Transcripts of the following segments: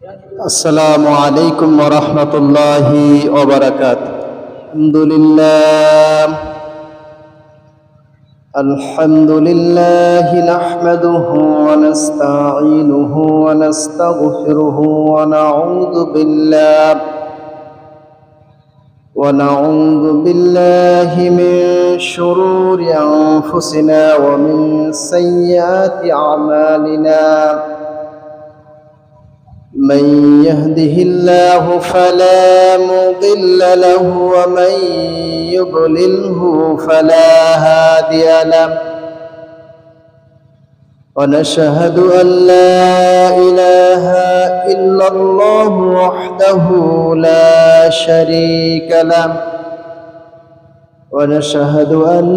السلام عليكم ورحمة الله وبركاته. الحمد لله نحمده ونستعينه ونستغفره ونعوذ بالله من شرور أنفسنا ومن سيئات أعمالنا. من يهده الله فلا مضل له ومن يضلله فلا هادي له. ونشهد أن لا إله إلا الله وحده لا شريك له. ونشهد أن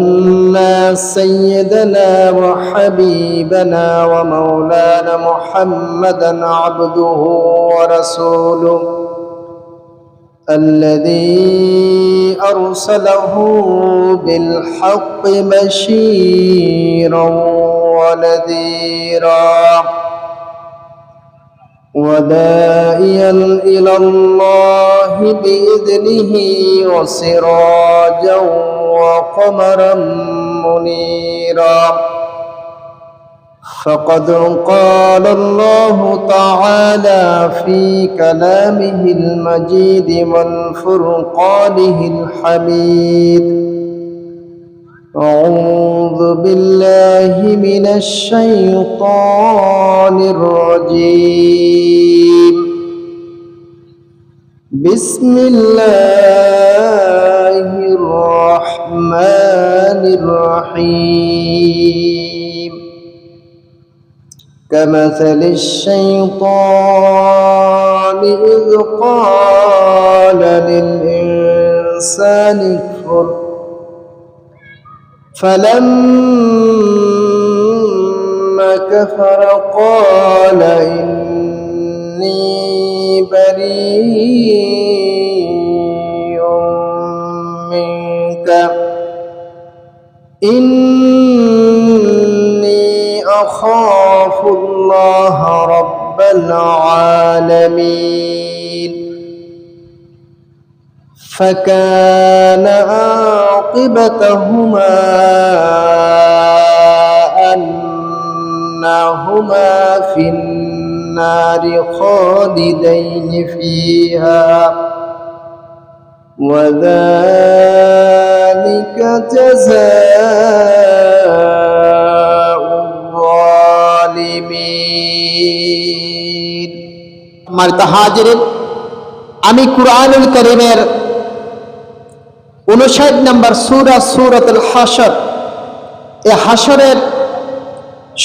سيدنا وحبيبنا ومولانا محمدا عبده ورسوله الذي أرسله بالحق بشيرا ونذيرا وداعيا إلى الله بإذنه وسراجا وقمرا منيرا. فقد قال الله تعالى في كلامه المجيد والفرقانه الحميد: أعوذ بالله من الشيطان الرجيم. بسم الله الرحمن الرحيم. كمثل الشيطان إذ قال للإنسان اكفر فلما كفر قال إني بريء منك إني أخاف الله رب العالمين. فكان عاقبتهما أنهما في النار خالدين فيها وذلك جزاء الظالمين. মার্কা হাজিরিন, আমি কুরআনুল কারীমের 59 নম্বর সূরা সূরাতুল হাশর, এই হাশরের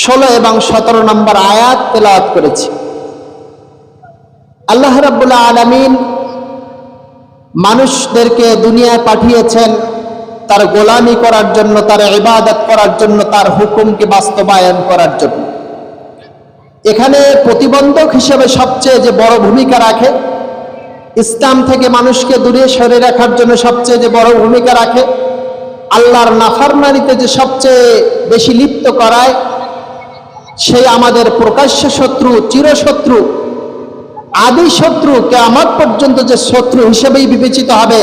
16 এবং 17 নম্বর আয়াত তেলাওয়াত করেছি। আল্লাহ রাব্বুল আলামিন মানুষদেরকে দুনিয়ায় পাঠিয়েছেন তার গোলামি করার জন্য, তার ইবাদত করার জন্য, তার হুকুমকে বাস্তবায়ন করার জন্য। এখানে প্রতিবন্ধক হিসেবে সবচেয়ে যে বড় ভূমিকা রাখে, ইসলাম থেকে মানুষকে দূরে সরে রাখার জন্য সবচেয়ে যে বড় ভূমিকা রাখে, আল্লাহর নাফরমানিতে যে সবচেয়ে বেশি লিপ্ত করায়, সেই আমাদের প্রকাশ্য শত্রু, চিরশত্রু, আদি শত্রু, কিয়ামত পর্যন্ত যে শত্রু হিসেবেই বিবেচিত হবে,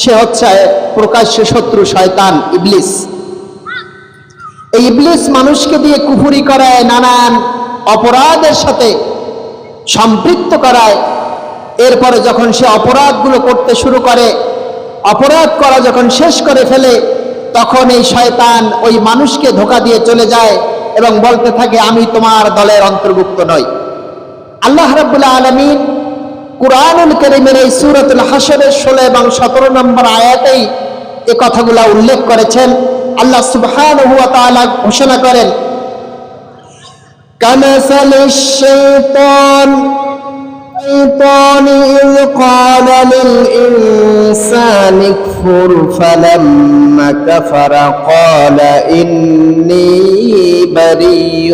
সে হচ্ছে প্রকাশ্য শত্রু শয়তান, ইবলিস। এই ইবলিস মানুষকে দিয়ে কুফরি করায়, নানান অপরাধের সাথে সম্পৃক্ত করায়। এরপরে যখন সে অপরাধগুলো করতে শুরু করে, অপরাধ করা যখন শেষ করে ফেলে, তখন এই শয়তান ওই মানুষকে ধোঁকা দিয়ে চলে যায় এবং বলতে থাকে, আমি তোমার দলের অন্তর্ভুক্ত নই। আল্লাহ রাব্বুল আলামিন কুরআনুল কারীমের এই সূরাতুল হাশরের 16 এবং 17 নম্বর আয়াতেই এই কথাগুলো উল্লেখ করেছেন। আল্লাহ সুবহানাহু ওয়া তাআলা ঘোষণা করেন, কামাসালিশ শাইতান إذ قال للإنسان اكفر فلما كفر قال إني بريء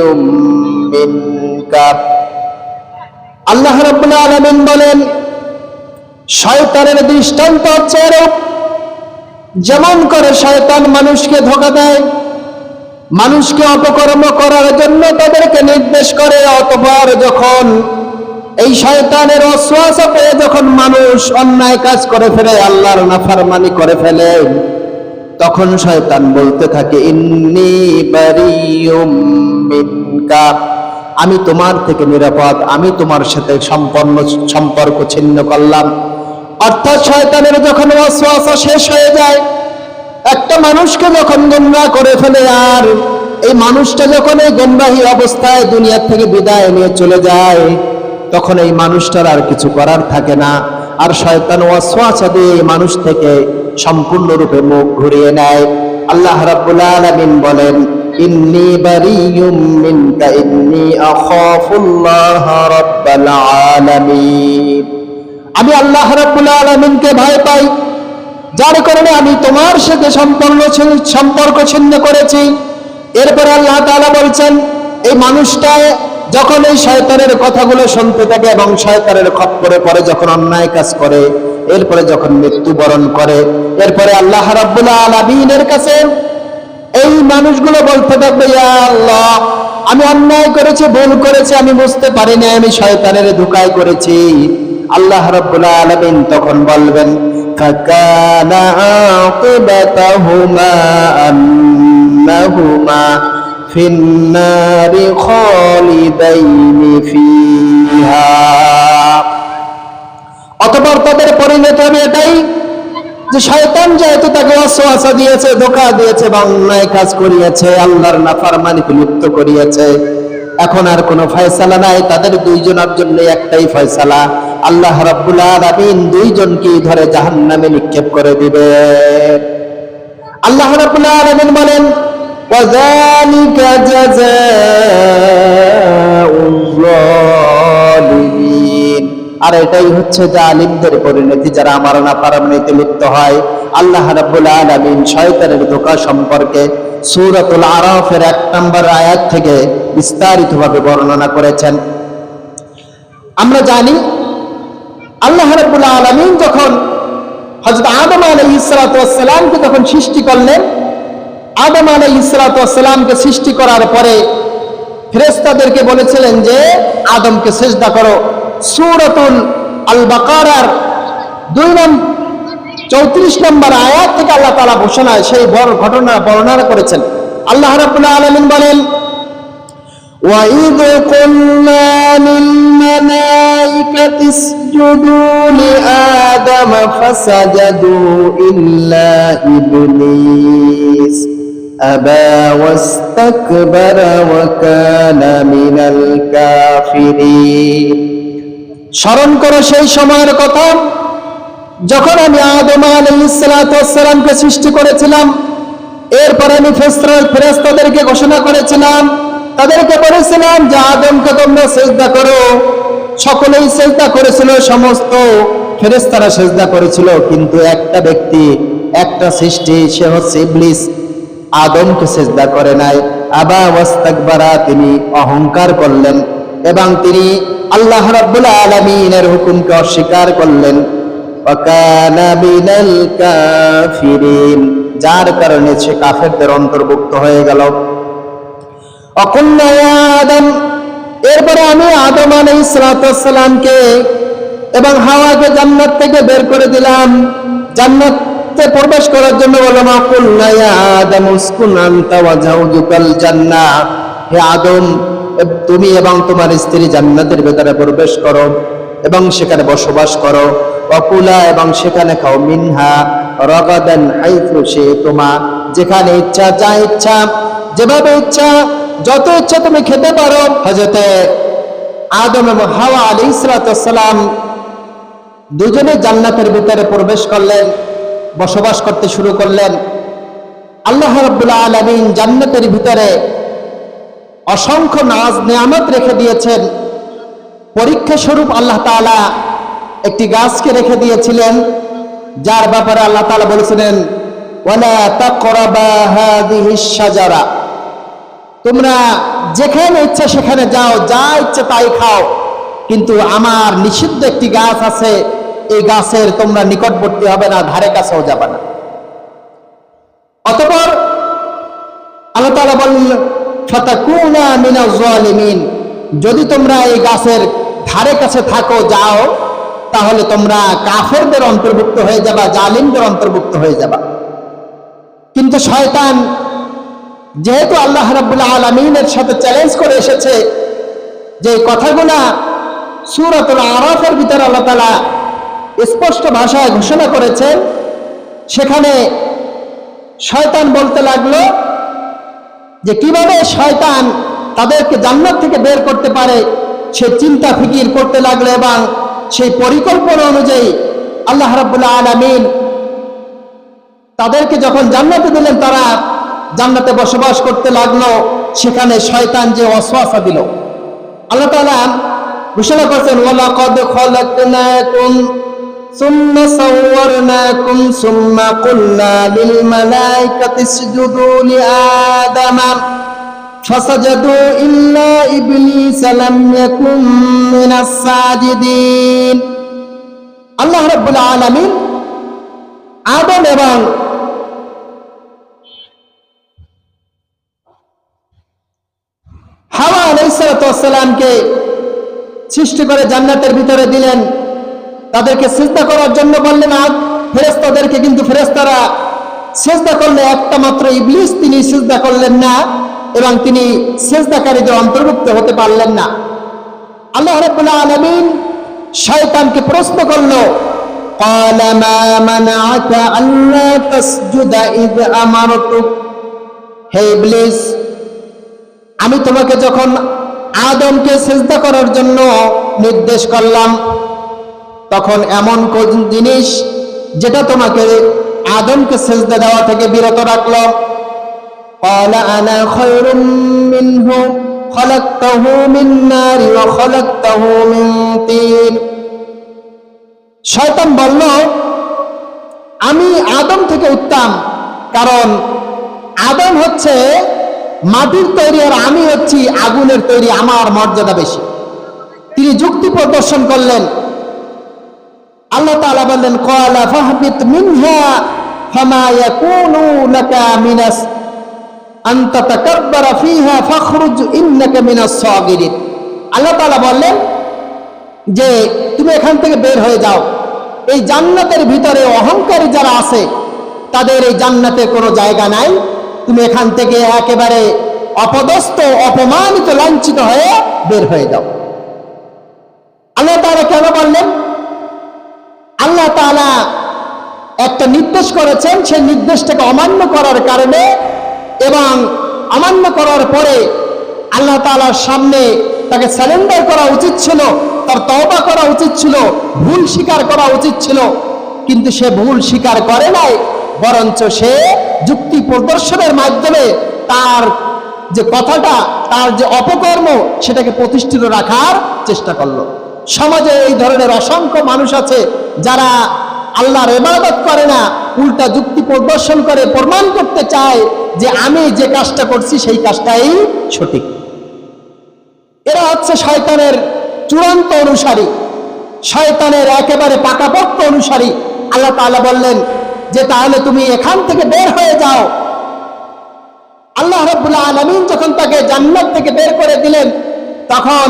منك। আল্লাহ রাব্বুল আলামিন বলেন, শয়তানের দৃষ্টান্ত হচ্ছে এরূপ, যেমন করে শয়তান মানুষকে ধোঁকা দেয়, মানুষকে অপকর্ম করার জন্য তাদেরকে নির্দেশ করে, অতঃপর যখন এই শয়তানের ওয়াসওয়াসা পেয়ে যখন মানুষ অন্যায় কাজ করে ফেলে, আল্লাহর নাফরমানি করে ফেলে, তখন শয়তান বলতে থাকে ইন্নী বারিয়ুম মিনকা, আমি তোমার থেকে নিরাপদ, আমি তোমার সাথে সম্পর্ক ছিন্ন করলাম। অর্থাৎ শয়তানের যখন ওয়াসওয়াসা শেষ হয়ে যায়, একটা মানুষকে যখন গোমরাহ করে ফেলে, আর এই মানুষটা যখন এই গোমরাহী অবস্থায় দুনিয়া থেকে বিদায় নিয়ে চলে যায়, তখন এই মানুষটার আর কিছু করার থাকে না। আর শয়তান ওয়াসওয়াসা দিয়ে এই মানুষ থেকে সম্পূর্ণরূপে মুখ ঘুরিয়ে নেয়। আল্লাহ রাব্বুল আলামিন বলেন ইন্নী বারিয়ুম মিনকা ইন্নী আখাফুল্লাহ রাব্বাল আলামিন, আমি আল্লাহ রাব্বুল আলামিনকে ভয় পাই, যার কারণে আমি তোমার সাথে সম্পর্ক ছিন্ন করেছি। এরপর আল্লাহ তাআলা বলছেন এই মানুষটা যখন এই শয়তানের কথাগুলো শুনতে থাকে এবং শয়তানের খপ্পরে পড়ে যখন অন্যায় কাজ করে, এরপরে যখন মৃত্যুবরণ করে, এরপরে আল্লাহ রাব্বুল আলামিনের কাছে এই মানুষগুলো বলতে থাকবে ইয়া আল্লাহ, আমি অন্যায় করেছি, ভুল করেছি, আমি বুঝতে পারিনি, আমি শয়তানের ধোঁকায় করেছি। আল্লাহ রাব্বুল আলামিন তখন বলবেন ফাকানা আকিবাতাহুমা আন্নাহুমা ফিন্নারি খালিদাইনি ফিহা, অতঃপর তাদের পরিণতি হবে এটাই যে শয়তান যেহেতু তাকে ওয়াসওয়াসা দিয়েছে, ধোঁকা দিয়েছে এবং অন্যায় কাজ করিয়েছে, আল্লাহর নাফরমানিতে লিপ্ত করিয়েছে, এখন আর কোনো ফয়সালা নাই, তাদের দুইজনের জন্য একটাই ফয়সালা, আল্লাহ রাব্বুল আলামিন দুইজনকেই ধরে জাহান্নামে নিক্ষেপ করে দিবে। আল্লাহ রাব্বুল আলামিন বলেন ওয়াযালিকা জাযাউয যালিমিন, আর এটাই হচ্ছে জালিমদের পরিণতি, যারা আমার নাফরমানিতে লিপ্ত হয়। আল্লাহ রাব্বুল আলামিন শয়তানের ধোঁকা সম্পর্কে সূরাতুল আরাফের 1 নম্বর আয়াত থেকে বিস্তারিতভাবে বর্ণনা করেছেন। আমরা জানি আল্লাহ রাব্বুল আলামিন যখন হযরত আদম আলাইহিস সালাতু ওয়াস সালামকে যখন সৃষ্টি করলেন, আদম আলাইহিস সালাতু ওয়াস সালামকে সৃষ্টি করার পরে ফেরেশতাদেরকে বলেছিলেন যে আদমকে সিজদা করো। সূরাতুল আল বাকারার 34 নম্বর আয়াত থেকে আল্লাহ তাআলা ঘোষণায় সেই বড় ঘটনা বর্ণনা করেছেন। আল্লাহ রাব্বুল আলামিন বলেন وَإِذْ قُلْنَا لِلْمَلَائِكَةِ اسْجُدُوا لِآدَمَ فَسَجَدُوا إِلَّا إِبْلِيسَ أَبَى وَاسْتَكْبَرَ وَكَانَ مِنَ الْكَافِرِينَ। স্মরণ করো সেই সময়ের কথা যখন আমি আদম আলাইহিস সালাতু ওয়াস সালামকে সৃষ্টি করেছিলাম, এরপর আমি ফেরেশতাদেরকে ঘোষণা করেছিলাম, তাদেরকে বলেছিলাম যে আদমকে তোমরা সিজদা করো। সকলেই সিজদা করেছিল, সমস্ত ফেরেশতারা সিজদা করেছিল, কিন্তু একটা ব্যক্তি, একটা সৃষ্টি, সে হচ্ছে ইবলিস, আদমকে সিজদা করে নাই। আবা ওয়াস্তাকবারা, তিনি অহংকার করলেন এবং তিনি আল্লাহ রাব্বুল আলামিনের হুকুমকে অস্বীকার করলেন। ওয়াকানা মিনাল কাফিরিন, যার কারণে সে কাফেরদের অন্তর্ভুক্ত হয়ে গেল। অকুল্লা ইয়া আদম, এরপরে আমি আদম আলাইহিস সালাতু ওয়াস সালামকে এবং হাওয়াকে জান্নাত থেকে বের করে দিলাম, জান্নাতে প্রবেশ করার জন্য বললাম অকুল্লা ইয়া আদম উসকুন আনতা ওয়া যাওজুকাল জান্নাহ, হে আদম তুমি এবং তোমার স্ত্রী জান্নাতের ভেতরে প্রবেশ করো এবং সেখানে বসবাস করো। অকুলা, এবং সেখানে খাও, মিনহা রাগাদান হাইথু শি'তুমা, যেখানে ইচ্ছা, যা ইচ্ছা, যেভাবে ইচ্ছা, যত ইচ্ছা তুমি খেতে পারো। হযরত আদম এবং হাওয়া আলাইহিস সালাতু ওয়াস সালাম দুজনে জান্নাতের ভিতরে প্রবেশ করলেন, বসবাস করতে শুরু করলেন। আল্লাহ রাব্বুল আলামিন জান্নাতের ভিতরে অসংখ্য নাজ নেয়ামত রেখে দিয়েছেন। পরীক্ষা স্বরূপ আল্লাহ তাআলা একটি গাছকে রেখে দিয়েছিলেন, যার ব্যাপারে আল্লাহ তাআলা বলেছিলেন ওয়ালা তাকরাবা হাযিহিশ শাজারা, তোমরা যেখানে ইচ্ছা সেখানে যাও, যা ইচ্ছা তাই খাও, কিন্তু আমার নিষিদ্ধ একটি গাছ আছে, এই গাছের তোমরা নিকটবর্তী হবে না, ধারে কাছেও যাবে না। অতঃপর আল্লাহ তাআলা বললেন ফাতাকুনা মিনাজ জালিমিন, যদি তোমরা এই গাছের ধারে কাছে থাকো, যাও, তাহলে তোমরা কাফেরদের অন্তর্ভুক্ত হয়ে যাবা, জালিমদের অন্তর্ভুক্ত হয়ে যাবা। কিন্তু শয়তান যেহেতু আল্লাহ রাব্বুল আলামিনের সাথে চ্যালেঞ্জ করে এসেছে, যে কথাগুলা সূরাতুল আরাফের ভিতরে আল্লাহ তাআলা স্পষ্ট ভাষায় ঘোষণা করেছেন, সেখানে শয়তান বলতে লাগলো যে কিভাবে শয়তান তাদেরকে জান্নাত থেকে বের করতে পারে, সে চিন্তা ফিকির করতে লাগলো এবং সেই পরিকল্পনা অনুযায়ী আল্লাহ রাব্বুল আলামিন তাদেরকে যখন জান্নাতে দিলেন, তারা জান্নাতে বসবাস করতে লাগলো। সেখানে শয়তান যে ওয়াসওয়াসা দিল, আল্লাহ তাআলা ঘোষণা করেছেন, ওয়ালাকাদ খালাকনাকুম সুম্মা সাওয়ারনাকুম সুম্মা কুলনা লিল মালাইকাতি ইসজুদু লিআদামা ফাসাজাদু ইল্লা ইবলিস লাম ইয়াকুম মিনাস সাজিদিন। আল্লাহ রাব্বুল আলামিন আদম এবং হাওয়া আলাইহিস সালামকে সৃষ্টি করে জান্নাতের ভিতরে দিলেন, তাদেরকে সিজদা করার জন্য বললেন ফেরেশতাদেরকে, কিন্তু ফেরেশতারা সিজদা করলে একটা মাত্র ইবলিস তিনি সিজদা করলেন না এবং তিনি সিজদাকারীদের অন্তর্ভুক্ত হতে পারলেন না। আল্লাহ রাব্বুল আলামিন শয়তানকে প্রশ্ন করলো, ক্বালা মা মানাআকা আল্লা তাসজুদা ইয আমারতুক, হে ইবলিস, আমি তোমাকে যখন আদমকে সিজদা করার জন্য নির্দেশ করলাম, তখন এমন কোন জিনিস যেটা তোমাকে আদমকে সিজদা দেওয়া থেকে বিরত রাখলো? ক্বালা আনা খায়রুম মিনহু খালাকতাহু মিন নারি ওয়া খালাকতাহু মিন তিন। শয়তান বলল, আমি আদম থেকে উত্তম, কারণ আদম হচ্ছে মাটির তৈরি আর আমি হচ্ছি আগুনের তৈরি, আমার মর্যাদা বেশি। তিনি যুক্তি প্রদর্শন করলেন। আল্লাহ তাআলা বললেন, ক্বালা ফাহবিত মিনহা ফামা ইয়াকুনু লাকা মিনাস আন তাতাকাব্বারা ফিহা ফাখরুজ ইন্নাকা মিনাস সাগিরিন। আল্লাহ তাআলা বললেন যে তুমি এখান থেকে বের হয়ে যাও, এই জান্নাতের ভিতরে অহংকারী যারা আছে তাদের এই জান্নাতে কোনো জায়গা নাই, তুমি এখান থেকে একেবারে অপদস্থ, অপমানিত, লাঞ্ছিত হয়ে বের হয়ে যাও। আল্লাহ তাআলা কেন বললেন? আল্লাহ তাআলা একটা নির্দেশ করেছেন, সেই নির্দেশটাকে অমান্য করার কারণে এবং অমান্য করার পরে আল্লাহ তাআলার সামনে তাকে সারেন্ডার করা উচিত ছিল, তার তওবা করা উচিত ছিল, ভুল স্বীকার করা উচিত ছিল, কিন্তু সে ভুল স্বীকার করে নাই, বরঞ্চ সে যুক্তি প্রদর্শনের মাধ্যমে তার যে কথাটা, তার যে অপকর্ম, সেটাকে প্রতিষ্ঠিত রাখার চেষ্টা করলো। সমাজে এই ধরনের অসংখ্য মানুষ আছে যারা আল্লাহর ইবাদত করে না, উল্টা যুক্তি প্রদর্শন করে প্রমাণ করতে চায় যে আমি যে কাজটা করছি সেই কাজটাই সঠিক। এরা হচ্ছে শয়তানের চূড়ান্ত অনুসারী, শয়তানের একেবারে পাকাপোক্ত অনুসারী। আল্লাহ তাআলা বললেন যে তাহলে তুমি এখান থেকে বের হয়ে যাও। আল্লাহ রাব্বুল আলামিন যখন তাকে জান্নাত থেকে বের করে দিলেন, তখন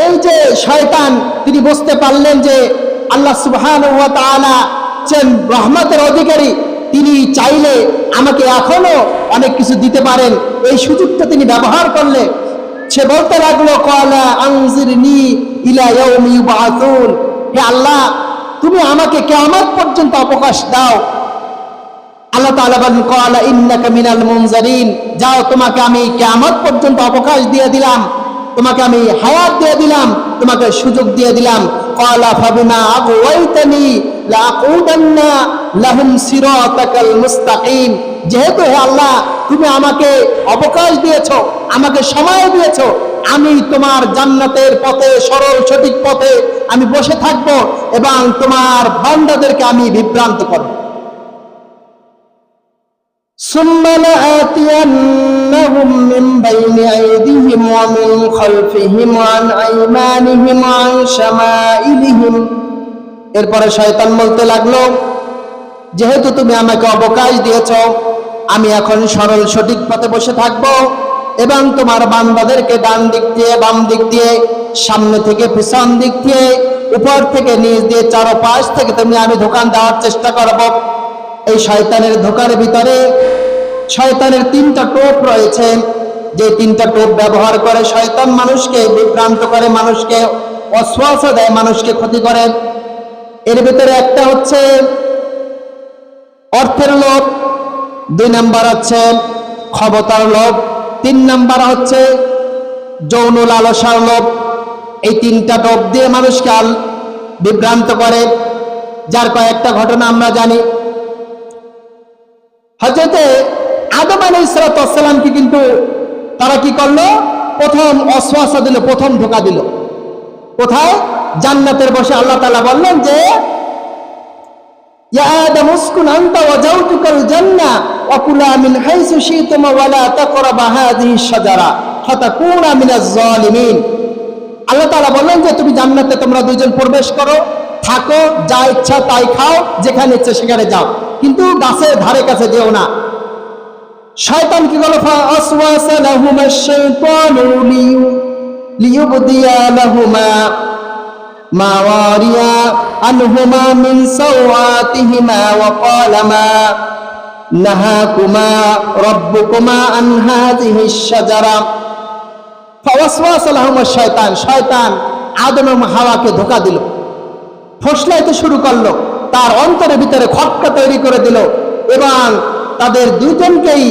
এই যে শয়তান, তিনি বুঝতে পারলেন যে আল্লাহ সুবহানাহু ওয়া তাআলা হচ্ছেন রহমতের অধিকারী, তিনি চাইলে আমাকে এখনো অনেক কিছু দিতে পারেন। এই সুযোগটা তিনি ব্যবহার করলে সে বলতে লাগলো, ক্বালা আনজিরনি ইলা ইয়াউমি ইউবআসুন, হে আল্লাহ, তুমি আমাকে কিয়ামত পর্যন্ত অবকাশ দাও। আল্লাহ তাআলা বলেন, ক্বালা ইন্নাকা মিনাল মুনজারিন, যাও, তোমাকে আমি কিয়ামত পর্যন্ত অবকাশ দিয়ে দিলাম, তোমাকে আমি হায়াত দিয়ে দিলাম, তোমাকে সুযোগ দিয়ে দিলাম। ক্বালা ফাবিমা আগওয়াইতানি লাআকুদান্না লাহুম সিরাতাকাল মুস্তাকিম, যেহেতু হে আল্লাহ তুমি আমাকে অবকাশ দিয়েছো, আমাকে সময় দিয়েছো, আমি তোমার জান্নাতের পথে, সরল সঠিক পথে আমি বসে থাকব এবং তোমার বান্দাদেরকে আমি বিভ্রান্ত করব। সুম্মা লাআতিয়ান্নাহুম মিন বাইনি আইদিহিম ওয়া মিন খালফিহিম ওয়া আন আইমানিহিম ওয়া আন শামাইলিহিম। এরপরে শয়তান বলতে লাগলো, যেহেতু তুমি আমাকে অবকাশ দিয়েছো, আমি এখন সরল সঠিক পথে বসে থাকব এবং তোমার বান্দাদেরকে ডান দিক দিয়ে, বাম দিক দিয়ে, সামনে থেকে, পিছন দিক থেকে, উপর থেকে, নিচ দিয়ে, চারপাশ থেকে তুমি আমি ধোঁকা দেওয়ার চেষ্টা করব। এই শয়তানের ধোঁকার ভিতরে শয়তানের 3টা টোপ রয়েছে, যে 3টা টোপ ব্যবহার করে শয়তান মানুষকে বিভ্রান্ত করে, মানুষকে ওয়াসওয়াসা দেয়, মানুষকে ক্ষতি করে। এর ভিতরে একটা হচ্ছে অর্থের লোভ, 2 নাম্বার হচ্ছে ক্ষমতার লোভ, 3 নাম্বার হচ্ছে যৌন লালসার লোভ। এই 3টা টোপ দিয়ে মানুষকে বিভ্রান্ত করে। যার কয়েকটা ঘটনা আমরা জানি। হযরতে আদম আলাইহিস সালামকে কিন্তু তারা কি করলো? প্রথম ওয়াসওয়াসা দিল, প্রথম ধোঁকা দিল। কোথায়? জান্নাতের বসে আল্লাহ তাআলা বললেন যে ইয়া আদম উসকুন আনতা ওয়া যাওজুকাল জান্নাহ ওয়া কুলা মিন হাইসু শি'তুমা ওয়া লা তাকরাবা হাযিহি শাজারা ফাতাকুনা মিনাজ জালিমিন। আল্লাহ তাআলা বললেন যে তুমি জান্নাতে তোমরা দুইজন প্রবেশ করো, থাকো, যা ইচ্ছা তাই খাও, যেখানে ইচ্ছা সেখানে যাও, কিন্তু গাছের ধারে কাছে যেও না। শয়তান কি করলো? ফাওয়াসওয়াসা লাহুমাশ শাইতানু লিইউবদিয়া লাহুমা মা ওয়ারিয়া আনহুমা মিন সাওয়াতিহিমা ওয়া ক্বালা মা নাহাকুমা রাব্বুকুমা আন হাযিহিশ শাজারা। ফাওয়াসওয়াসা লাহুমাশ শাইতান, শয়তান আদম এবং হাওয়াকে ধোঁকা দিল, ফসলাইতে শুরু করলো, তার অন্তরের ভিতরে খটকা তৈরি করে দিল এবং তাদের দুজনকেই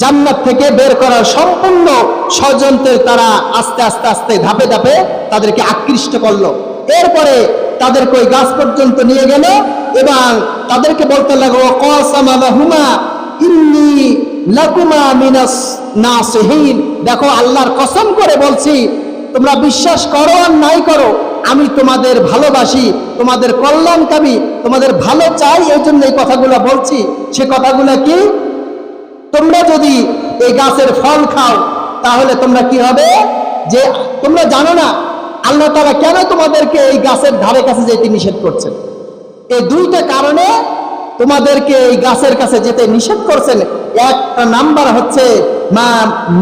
জান্নাত থেকে বের করার সম্পূর্ণ ষড়যন্ত্রের তারা আস্তে আস্তে আস্তে ধাপে ধাপে তাদেরকে আকৃষ্ট করলো। এরপরে তাদেরকে ওই গাছ পর্যন্ত নিয়ে গেল এবং তাদেরকে বলতে লাগলো ক্বাসামা লাহুমা ইন্নী লাকুমা মিনাস নাসিহিন। দেখো, আল্লাহর কসম করে বলছি, তোমরা বিশ্বাস করো আর নাই করো, আমি তোমাদের ভালোবাসি, তোমাদের কল্যাণকামী, তোমাদের ভালো চাই, এই জন্য এই কথাগুলো বলছি। সে কথাগুলো কি? তোমরা যদি এই গাছের ফল খাও তাহলে তোমরা কি হবে? যে তোমরা জানো না আল্লাহ তাআলা কেন তোমাদেরকে এই গাছের ধারে কাছে যেতে নিষেধ করছেন। এই 2টা কারণে তোমাদেরকে এই গাছের কাছে যেতে নিষেধ করছেন। একটা নাম্বার হচ্ছে মা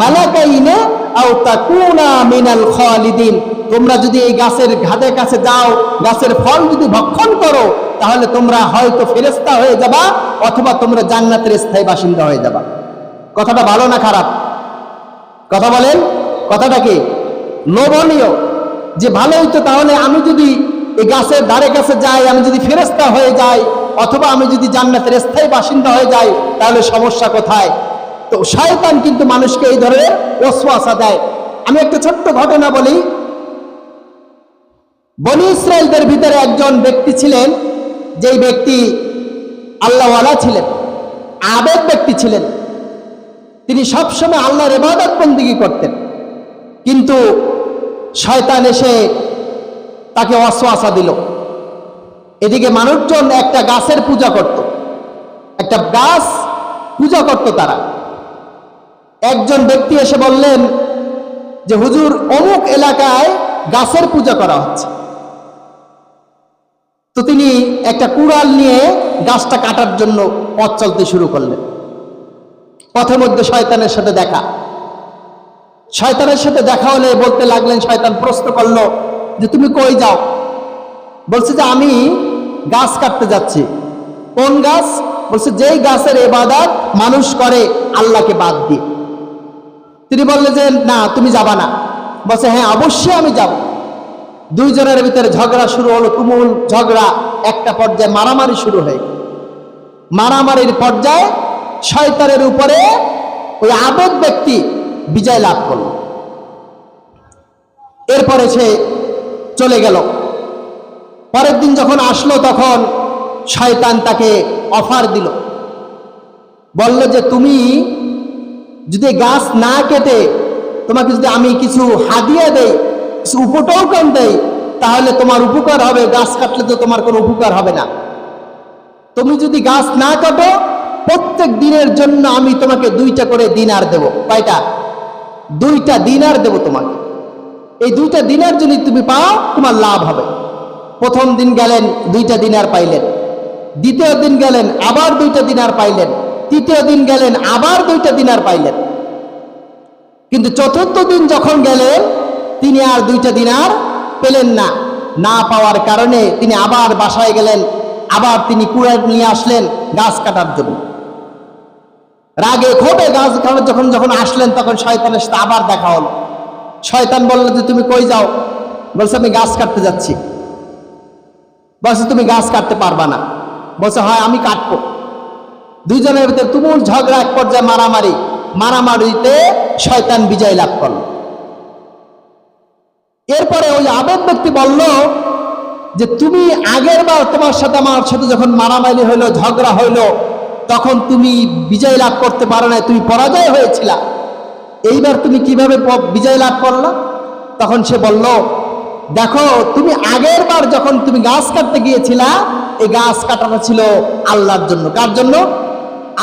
মালাকাইনা আও তাকুনা মিনাল খালিদিন। তোমরা যদি এই গাছের ঘাটের কাছে যাও, গাছের ফল যদি ভক্ষণ করো, তাহলে তোমরা হয়তো ফেরেশতা হয়ে যাবা অথবা তোমরা জান্নাতের স্থায়ী বাসিন্দা হয়ে যাবা। কথাটা ভালো না খারাপ? কথা বলেন। কথাটা কি? লোভনীয়। যে ভালো হইতো, তাহলে আমি যদি এই গাছের ধারে কাছে যাই, আমি যদি ফেরেশতা হয়ে যাই অথবা আমি যদি জান্নাতের স্থায়ী বাসিন্দা হয়ে যাই, তাহলে সমস্যা কোথায়? তো শয়তান কিন্তু মানুষকে এই ধরনের ওয়াসওয়াসা দেয়। আমি একটা ছোট্ট ঘটনা বলি। বনি ইসরাইলদের ভিতরে একজন ব্যক্তি ছিলেন, যেই ব্যক্তি আল্লাহওয়ালা ছিলেন, আবেদ ব্যক্তি ছিলেন। তিনি সবসময় আল্লাহর ইবাদত বন্দেগী করতেন, কিন্তু শয়তান এসে তাকে ওয়াসওয়াসা দিল। এদিকে মানুষজন একটা গাছের পূজা করত, একটা গাছ পূজা করত তারা। একজন ব্যক্তি এসে বললেন যে হুজুর, অমুক এলাকায় গাছের পূজা করা হচ্ছে। তো তিনি একটা কুড়াল নিয়ে গাছটা কাটার জন্য পথ চলতে শুরু করলেন। পথের মধ্যে শয়তানের সাথে দেখা। শয়তানের সাথে দেখা হলে বলতে লাগলেন, শয়তান প্রশ্ন করলো যে তুমি কই যাও? বলছে যে আমি গাছ কাটতে যাচ্ছি। কোন গাছ? বলছে যেই গাছের ইবাদত মানুষ করে আল্লাহকে বাদ দিয়ে। তিনি বললেন যে না, তুমি যাবা না। বলছে হ্যাঁ, অবশ্যই আমি যাব। দুইজনের ভিতরে ঝগড়া শুরু হলো, তুমুল ঝগড়া। একটা পর্যায়ে মারামারি শুরু হয়ে গেল। মারামারির পর্যায়ে শয়তানের উপরে ওই আবেদ ব্যক্তি বিজয় লাভ করল। এরপরে সে চলে গেল। পরের দিন যখন আসলো, তখন শয়তান তাকে অফার দিল, বলল যে তুমি যদি গাছ না কেটে তোমাকে যদি আমি কিছু হাদিয়া দেই, কিছু উপটোকন দেই, তাহলে তোমার উপকার হবে। গাছ কাটলে তো তোমার কোনো উপকার হবে না। তুমি যদি গাছ না কাটো, প্রত্যেক দিনের জন্য আমি তোমাকে 2টা করে দিনার দেব। কয়টা? 2টা দিনার দেব তোমাকে। এই 2টা দিনার যদি তুমি পাও, তোমার লাভ হবে। প্রথম দিন গেলেন, 2টা দিনার পাইলেন। দ্বিতীয় দিন গেলেন, আবার 2টা দিনার পাইলেন। তৃতীয় দিন গেলেন, আবার 2টা দিনার পাইলেন। কিন্তু চতুর্থ দিন যখন গেলেন, তিনি আর 2টা দিনার পেলেন না। না পাওয়ার কারণে তিনি আবার বাসায় গেলেন, আবার তিনি কুড়াল নিয়ে আসলেন গাছ কাটার জন্য। রাগে ক্ষোভে গাছ কাটার যখন আসলেন, তখন শয়তানের সাথে আবার দেখা হলো। শয়তান বলল যে তুমি কই যাও? বলছে আমি গাছ কাটতে যাচ্ছি। বলছে তুমি গাছ কাটতে পারবা না। বলছে হয় আমি কাটবো। দুইজনের ভিতরে তুমুল ঝগড়া, এক পর্যায়ে মারামারিতে শয়তান বিজয় লাভ করল। এরপরে ওই আবেদ ব্যক্তি বলল যে তুমি আগের বার তোমার সাথে আমার সাথে যখন মারামারি হইলো, ঝগড়া হইলো, তখন তুমি বিজয় লাভ করতে পারো না, তুমি পরাজয় হয়েছিলা। এইবার তুমি কিভাবে বিজয় লাভ করলা? তখন সে বলল, দেখো তুমি আগের বার যখন তুমি গাছ কাটতে গিয়েছিলা, এই গাছ কাটানো ছিল আল্লাহর জন্য। কার জন্য?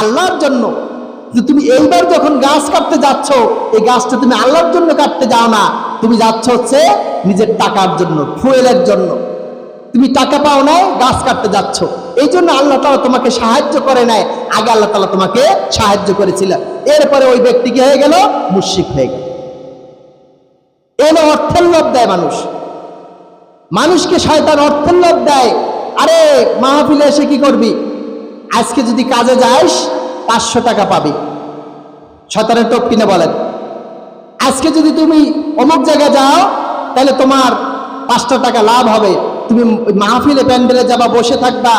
আল্লাহর জন্য। তুমি এইবার যখন গাছ কাটতে যাচ্ছ, এই গাছটা তুমি আল্লাহর জন্য কাটতে যাও না, তুমি যাচ্ছ হচ্ছে নিজের টাকার জন্য, ফুয়েলের জন্য। তুমি টাকা পাও নাই, গাছ কাটতে যাচ্ছ, এই জন্য আল্লাহ তাআলা তোমাকে সাহায্য করে নাই। আগে আল্লাহ তাআলা তোমাকে সাহায্য করেছিল। এরপরে ওই ব্যক্তি কি হয়ে গেল? মুশরিক হয়ে গেল। এলো অর্থের লোভ দেয় মানুষকে শয়তান অর্থের লোভ দেয়। আরে মাহফিলে এসে কি করবি? আজকে যদি কাজে যাস 500 টাকা পাবি। শয়তানের টোপ কিনে বলেন, আজকে যদি তুমি অমুক জায়গায় যাও তাহলে তোমার 5টা টাকা লাভ হবে। তুমি মাহফিলে প্যান্ডেলে যাবা, বসে থাকবা,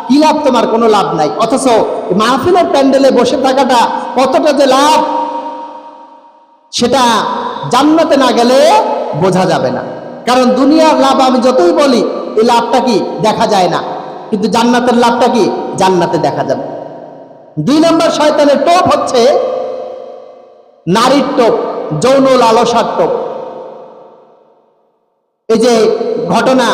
কি লাভ? তোমার কোনো লাভ নাই। অথচ মাহফিলের প্যান্ডেলে বসে থাকাটা কতটা যে লাভ, সেটা জান্নাতে না গেলে বোঝা যাবে না। কারণ দুনিয়ার লাভ আমি যতই বলি, এই লাভটা কি দেখা যায় না, কিন্তু জান্নাতের লাভটা কি জান্নাতে দেখা যাবে। 2 নম্বর শয়তানের টোপ হচ্ছে নারীর টোপ, যৌন লালসার টোপ। এই যে ঘটনা,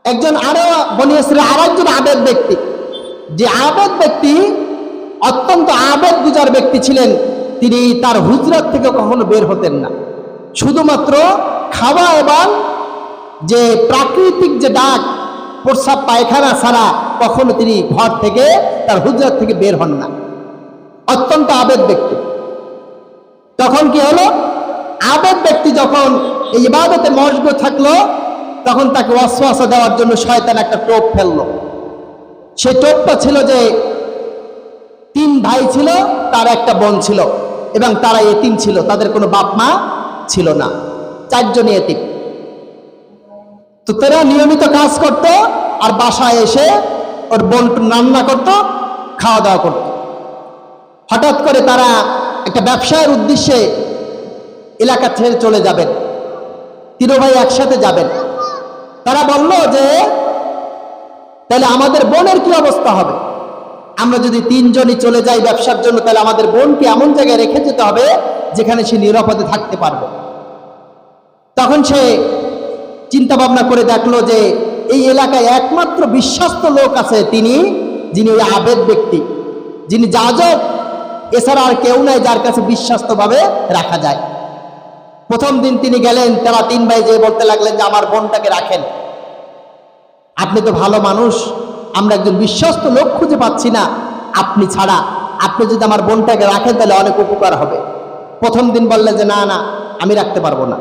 একজন আরো বনি ইসরাঈলের আরেকজন আবেদ ব্যক্তি, যে আবেদ ব্যক্তি অত্যন্ত আবেদ গুজার ব্যক্তি ছিলেন, তিনি তার হুজরাত থেকে কখনো বের হতেন না। শুধুমাত্র খাওয়া এবং যে প্রাকৃতিক যে ডাক, প্রস্রাব পায়খানা ছাড়া কখনো তিনি ঘর থেকে, তার হুজরাত থেকে বের হন না। অত্যন্ত আবেদ ব্যক্তি। তখন কি হলো? আবেদ ব্যক্তি যখন এই ইবাদতে মশগুল থাকলো, তখন তাকে ওয়াসওয়াসা দেওয়ার জন্য শয়তান একটা টোপ ফেললো। সেই টোপটা ছিল যে 3 ভাই ছিল, তার একটা বোন ছিল, এবং তারা এতিম ছিল, তাদের কোনো বাপ মা ছিল না, 4 জনই এতিম। তো তারা নিয়মিত কাজ করত, আর বাসায় এসে ওর বোন রান্না করত, খাওয়া দাওয়া করত। হঠাৎ করে তারা একটা ব্যবসায়ের উদ্দেশ্যে এলাকা ছেড়ে চলে যাবেন। 3 ভাই একসাথে যাবেন। তারা বলল যে তাহলে আমাদের বোনের কি অবস্থা হবে? আমরা যদি 3 জনই চলে যাই ব্যবসার জন্য, তাহলে আমাদের বোনকে এমন জায়গায় রেখে যেতে হবে যেখানে সে নিরাপদে থাকতে পারবে। তখন সে চিন্তা ভাবনা করে দেখলো যে এই এলাকায় একমাত্র বিশ্বস্ত লোক আছে, যিনি ওই আবেদ ব্যক্তি, যিনি যাজক, এছাড়া আর কেউ নাই যার কাছে বিশ্বস্তভাবে রাখা যায়। প্রথম দিন তিনি গেলেন, তারা 3 ভাই যে বলতে লাগলেন যে আমার বোনটাকে রাখেন, আপনি তো ভালো মানুষ, আমরা একজন বিশ্বস্ত লোক খুঁজে পাচ্ছি না আপনি ছাড়া, আপনি যদি আমার বোনটাকে রাখেন তাহলে অনেক উপকার হবে। প্রথম দিন বললেন যে না না, আমি রাখতে পারবো না।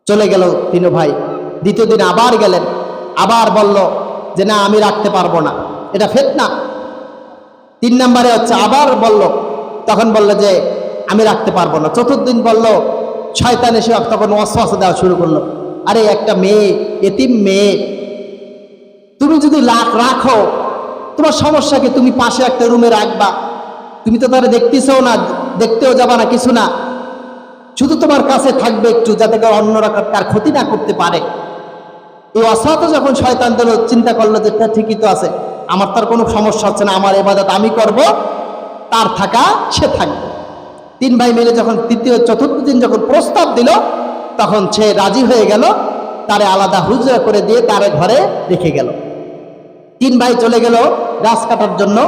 চলে গেল 3 ভাই। দ্বিতীয় দিন আবার গেলেন, আবার বলল যে না, আমি রাখতে পারবো না, এটা ফিতনা। 3 নম্বরে হচ্ছে আবার বলল, তখন বলল যে আমি রাখতে পারবো না। চতুর্থ দিন বলল, শয়তান এসে তখন ওয়াসওয়াসা দেওয়া শুরু করলো, আরে একটা মেয়ে, এতিম মেয়ে, তুমি যদি রাখো তোমার সমস্যা কি? তুমি পাশে একটা রুমে রাখবা, তুমি তো তারা দেখতেছেও না, দেখতেও যাবা না, কিছু না, শুধু তোমার কাছে থাকবে একটু, যাতে করে অন্যরা তার ক্ষতি না করতে পারে। এই ওয়াসওয়াসা যখন শয়তান দিল, চিন্তা করলো যে ঠিকই তো আছে, আমার তার কোনো সমস্যা হচ্ছে না, আমার ইবাদত আমি করব, তার থাকা সে থাকবে। 3 ভাই মিলে যখন চতুর্থ দিন যখন প্রস্তাব দিল, তখন সে রাজি হয়ে গেল, তারে আলাদা হুজরা করে দিয়ে তার ঘরে রেখে গেল। 3 ভাই চলে গেল গাছ কাটার জন্য।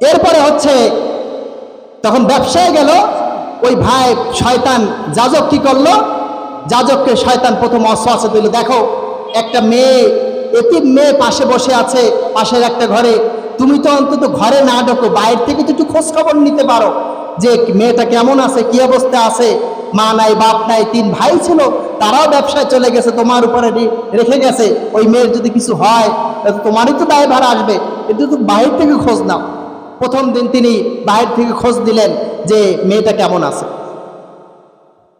এরপরে হচ্ছে তখন ব্যবসায় গেল, ওই ভাই শয়তান যাজক কি করলো? যাজককে শয়তান প্রথম ওয়াসওয়াসা দিল, দেখো একটা মেয়ে, এতিম মেয়ে পাশে বসে আছে পাশের একটা ঘরে, তুমি তো অন্তত ঘরে না ঢোকো, বাইরে থেকে তো একটু খোঁজ খবর নিতে পারো, যে মেয়েটা কেমন আছে, কি অবস্থা আছে, মা নাই বাপ নাই, 3 ভাই ছিল, তারাও ব্যবসায় চলে গেছে, তোমার উপরে রেখে গেছে, ওই মেয়ের যদি কিছু হয় তাহলে তোমারই তো দায়ভার আসবে, কিন্তু তুমি বাহির থেকে খোঁজ নাও। প্রথম দিন তিনি বাহির থেকে খোঁজ দিলেন যে মেয়েটা কেমন আছে।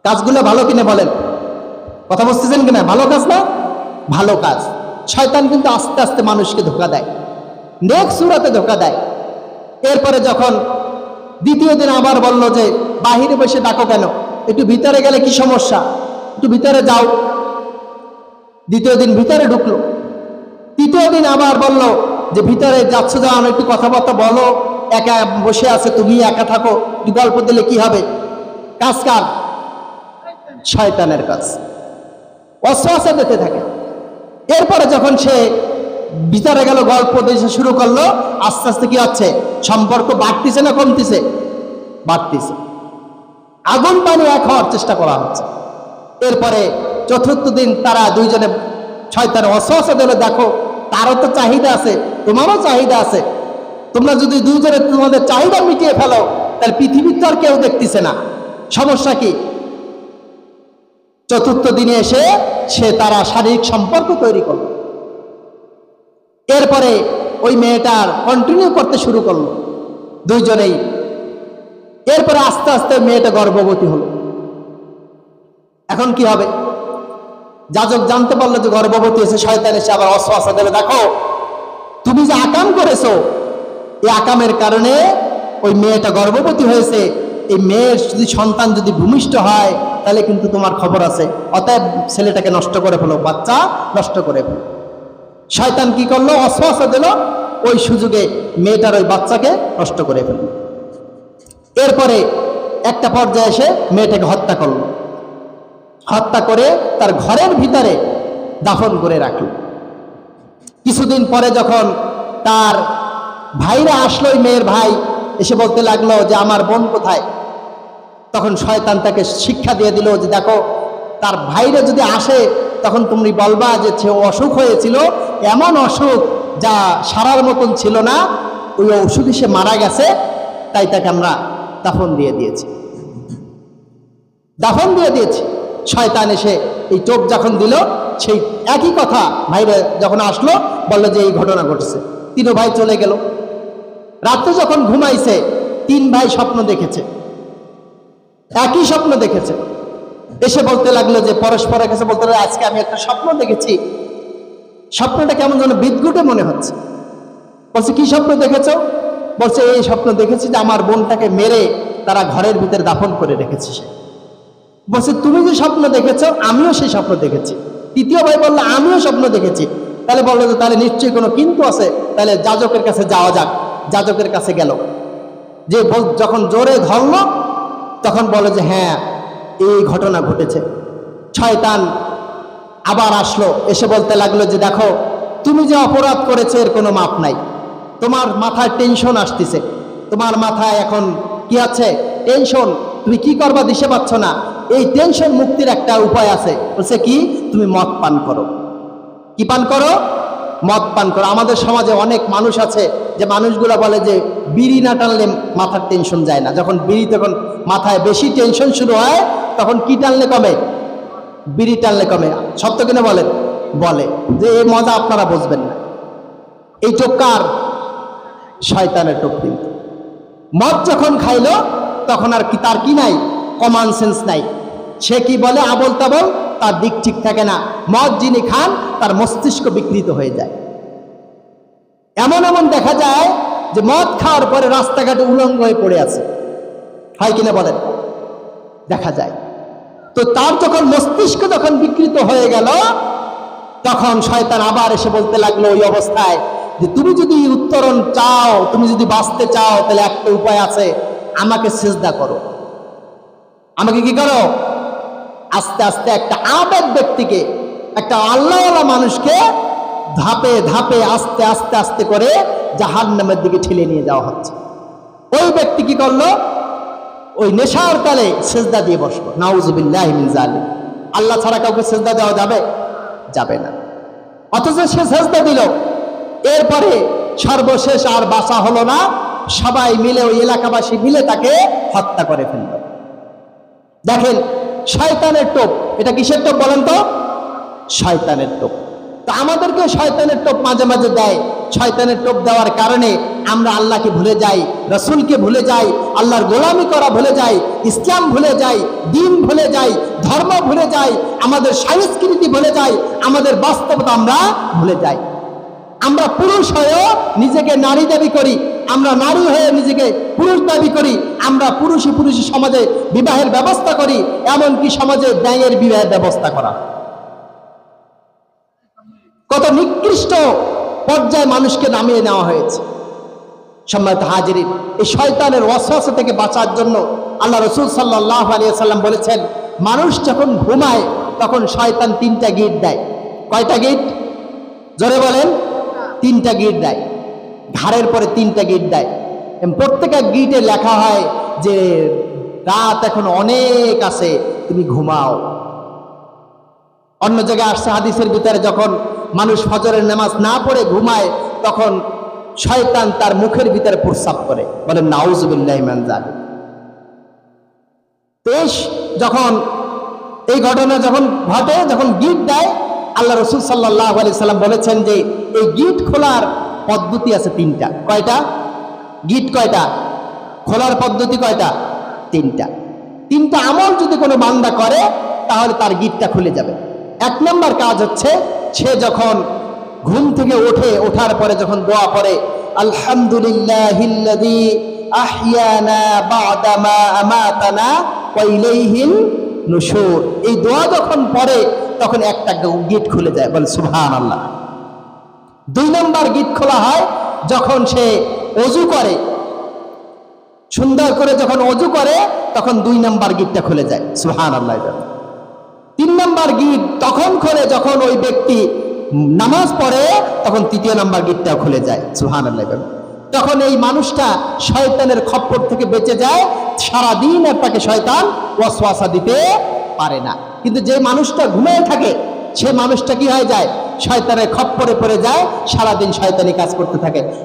কাজগুলো ভালো কিনা বলেন, কথা বুঝতেছেন কিনা? ভালো কাজ না? ভালো কাজ। শয়তান কিন্তু আস্তে আস্তে মানুষকে ধোঁকা দেয়, নেক সুরাতে ধোঁকা দেয়। এরপরে যখন দ্বিতীয় দিন আবার বলল যে বাহিরে বসে ডাকো কেন, একটু ভিতরে গেলে কি সমস্যা, একটু ভিতরে যাও। দ্বিতীয় দিন ভিতরে ঢুকলো। তৃতীয় দিন আবার বলল যে ভিতরে যাচ্ছ যাও, একটু কথাবার্তা বলো, একা বসে আছে, তুমি একা থাকো, একটু গল্প দিলে কি হবে। কাজ কার? শয়তানের কাজ। ওয়াসওয়াসা দিতে থাকে। এরপরে যখন সে ভিতরে গেল, গল্প দিতে শুরু করলো, আস্তে আস্তে কি হচ্ছে, সম্পর্ক বাড়তিছে না কমতিছে? বাড়তিছে। আগুন পানি এক হওয়ার চেষ্টা করা হচ্ছে। এরপরে চতুর্থ দিন তারা দুইজনে, শয়তান ওয়াসওয়াসা দিল, দেখো তারও তো চাহিদা আছে, তোমারও চাহিদা আছে, তোমরা যদি দুইজনে তোমাদের চাহিদা মিটিয়ে ফেলো তাহলে পৃথিবীর তো আর কেউ দেখতেছে না, সমস্যা কি? চতুর্থ দিনে এসে তারা শারীরিক সম্পর্ক তৈরি করলো। এরপরে ওই মেয়েটার কন্টিনিউ করতে শুরু করলো দুইজনেই। এরপরে আস্তে আস্তে মেয়েটা গর্ভবতী হলো। এখন কি হবে? যাজক জানতে পারলো যে গর্ভবতী হয়েছে। শয়তান এসে আবার ওয়াসওয়াসা দিল, দেখো তুমি যে আকাম করেছো, এই আকামের কারণে ওই মেয়েটা গর্ভবতী হয়েছে, এই মেয়ের যদি সন্তান যদি ভূমিষ্ঠ হয় তাহলে কিন্তু তোমার খবর আছে, অতএব ছেলেটাকে নষ্ট করে ফেলো, বাচ্চা নষ্ট করে ফেলো। শয়তান কি করলো? ওয়াসওয়াসা দিল, ওই সুযোগে মেয়েটার ওই বাচ্চাকে নষ্ট করে ফেলল। এরপরে একটা পর্যায়ে এসে মেয়েটাকে হত্যা করলো। হত্যা করে তার ঘরের ভিতরে দাফন করে রাখল। কিছুদিন পরে যখন তার ভাইরা আসলো, ওই মেয়ের ভাই এসে বলতে লাগলো যে আমার বোন কোথায়, তখন শয়তান তাকে শিক্ষা দিয়ে দিল যে দেখো তার ভাইরা যদি আসে তখন তুমি বলবা যে সে অসুখ হয়েছিল, এমন অসুখ যা সারার মতন ছিল না, ওই অসুখে সে মারা গেছে, তাই তাকে আমরা দাফন দিয়ে দিয়েছি। দাফন দিয়ে দিয়েছি। শয়তান এসে এই টোপ যখন দিল, সেই একই কথা ভাইরা যখন আসলো বললো যে এই ঘটনা ঘটেছে। 3 ভাই চলে গেল। রাত্রে যখন ঘুমাইছে 3 ভাই স্বপ্ন দেখেছে, একই স্বপ্ন দেখেছে। এসে বলতে লাগলো যে পরস্পরের কাছে বলতে লাগলো, আজকে আমি একটা স্বপ্ন দেখেছি, স্বপ্নটা কেমন যেন বিদঘুটে মনে হচ্ছে। বলছে কি স্বপ্ন দেখেছো? বলছে এই স্বপ্ন দেখেছি যে আমার বোনটাকে মেরে তারা ঘরের ভিতরে দাফন করে রেখেছে। সে বলছে তুমি যে স্বপ্ন দেখেছো আমিও সেই স্বপ্ন দেখেছি। তৃতীয় ভাই বললো আমিও স্বপ্ন দেখেছি। তাহলে বললো যে তাহলে নিশ্চয়ই কোনো কিন্তু আছে, তাহলে যাজকের কাছে যাওয়া যাক। যাজকের কাছে গেল। যে যখন জোরে ধরল তখন বলে যে হ্যাঁ এই ঘটনা ঘটেছে। শয়তান আবার আসলো, এসে বলতে লাগলো যে দেখো তুমি যে অপরাধ করেছে এর কোনো মাপ নাই, তোমার মাথায় টেনশন আসতেছে, তোমার মাথায় এখন কি আছে? টেনশন। তুমি কি করবা দিশে পাচ্ছ না, এই টেনশন মুক্তির একটা উপায় আছে। বলছে কি? তুমি মদ পান করো। কি পান করো? মদ পান করো। আমাদের সমাজে অনেক মানুষ আছে যে মানুষগুলো বলে যে বিড়ি না টানলে মাথার টেনশন যায় না। যখন বিড়ি, তখন মাথায় বেশি টেনশন শুরু হয়, তখন কি টানলে কমে? বিড়ি টানলে কমে। সত্য কিনা বলেন? বলে যে এই মজা আপনারা বুঝবেন না। এই টোপ কার? শয়তানের টোপ। কিন্তু মদ যখন খাইলো তখন আর কি তার কি নাই? কমন সেন্স নাই। সে কি বলে আবল তাবল, তার দিক ঠিক থাকে না। মদ যিনি খান তার মস্তিষ্ক বিকৃত হয়ে যায়। এমন এমন দেখা যায় যে মদ খাওয়ার পরে রাস্তাঘাটে উলঙ্গ হয়ে পড়ে আছে, হয় কিনা বলেন? দেখা যায়। তো তার যখন মস্তিষ্ক যখন বিকৃত হয়ে গেল, তখন শয়তান আবার এসে বলতে লাগলো ওই অবস্থায় যে তুমি যদি উত্তরণ চাও, তুমি যদি বাঁচতে চাও, তাহলে একটা উপায় আছে, আমাকে সিজদা করো। আমাকে কি করো? আস্তে আস্তে একটা আবেদ ব্যক্তিকে, একটা আল্লাহওয়ালা মানুষকে ধাপে ধাপে আস্তে আস্তে আস্তে করে জাহান্নামের দিকে ঠেলে নিয়ে যাওয়া হচ্ছে। ওই ব্যক্তি কি করলো? ওই নেশার তালে সিজদা দিয়ে বসলো। নাউযুবিল্লাহি মিন যালিক। আল্লাহ ছাড়া কাউকে সিজদা দেওয়া যাবে? যাবে না। অথচ সে সিজদা দিল। এরপরে সর্বশেষ আর বাঁচা হলো না, সবাই মিলে, ওই এলাকাবাসী মিলে তাকে হত্যা করে ফেলল। দেখেন, শয়তানের টোপ, এটা কিসের টোপ বলেন তো? শয়তানের টোপ। তো আমাদেরকে শয়তানের টোপ মাঝে মাঝে দেয়। শয়তানের টোপ দেওয়ার কারণে আমরা আল্লাহকে ভুলে যাই, রসুলকে ভুলে যাই, আল্লাহর গোলামি করা ভুলে যাই, ইসলাম ভুলে যাই, দিন ভুলে যাই, ধর্ম ভুলে যাই, আমাদের সংস্কৃতি ভুলে যাই, আমাদের বাস্তবতা আমরা ভুলে যাই। আমরা পুরুষ হয়েও নিজেকে নারী দাবি করি, আমরা নারী হয়ে নিজেকে পুরুষ দাবি করি, আমরা পুরুষী সমাজে বিবাহের ব্যবস্থা করি, এমনকি সমাজে ব্যয়ের বিবাহের ব্যবস্থা করা। কত নিকৃষ্ট পর্যায়ে মানুষকে নামিয়ে নেওয়া হয়েছে। সম্মানিত হাজিরিন, এই শয়তানের ওয়াসওয়াসা থেকে বাঁচার জন্য আল্লাহ রাসূল সাল্লাল্লাহু আলাইহি ওয়াসাল্লাম বলেছেন, মানুষ যখন ঘুমায় তখন শয়তান 3টা গিট দেয়। কয়টা গিট? জোরে বলেন। 3টা গিট দেয়, ঘাড়ের পরে 3টা গিট দেয়। প্রত্যেকটা গিটে লেখা হয় যে রাত এখন অনেক আছে, তুমি ঘুমাও। অন্য জায়গায় আসছে হাদিসের ভিতরে, যখন মানুষ ফজরের নামাজ না পড়ে ঘুমায় তখন শয়তান তার মুখের ভিতরে প্রস্রাব করে। বলেন নাউযুবিল্লাহি মিন যালিক। যখন এই ঘটনা যখন ঘটে, যখন গিট দেয়, আল্লাহ রাসূল সাল্লাল্লাহু আলাইহি সাল্লাম বলেছেন যে এই গিট খোলার পদ্ধতি আছে 3টা। কয়টা গিট? কয়টা খোলার পদ্ধতি? কয়টা? 3টা। 3টা আমল যদি কোনো বান্দা করে তাহলে তার গিটটা খুলে যাবে। 1 নম্বর কাজ হচ্ছে, সে যখন ঘুম থেকে ওঠার পরে যখন দোয়া পড়ে, আলহামদুলিল্লাহিল্লাযী আহইয়ানা বা'দা মা আমাতানা ওয়া ইলাইহিন নুশুর, এই দোয়া যখন পড়ে তখন একটা গিট খুলে যায়। বল সুবহানাল্লাহ। 2 নম্বর গিট খোলা হয় যখন সে ওযু করে, সুন্দর করে যখন ওযু করে তখন 2 নম্বর গিটটা খুলে যায়। সুবহানাল্লাহ। 3 নম্বর গিট তখন খোলে যখন ওই ব্যক্তি নামাজ পড়ে, তখন 3য় নম্বর গিটটাও খুলে যায়। সুবহানাল্লাহ। তখন এই মানুষটা শয়তানের খপ্পর থেকে বেঁচে যায়, সারাদিন আর তাকে শয়তান ওয়াসওয়াসা দিতে পারে না। কিন্তু যে মানুষটা ঘুমিয়ে থাকে সে মানুষটা কি হয়ে যায়? শয়তানের খপ্পরে পড়ে যায়, সারাদিন শয়তানি কাজ করতে থাকে।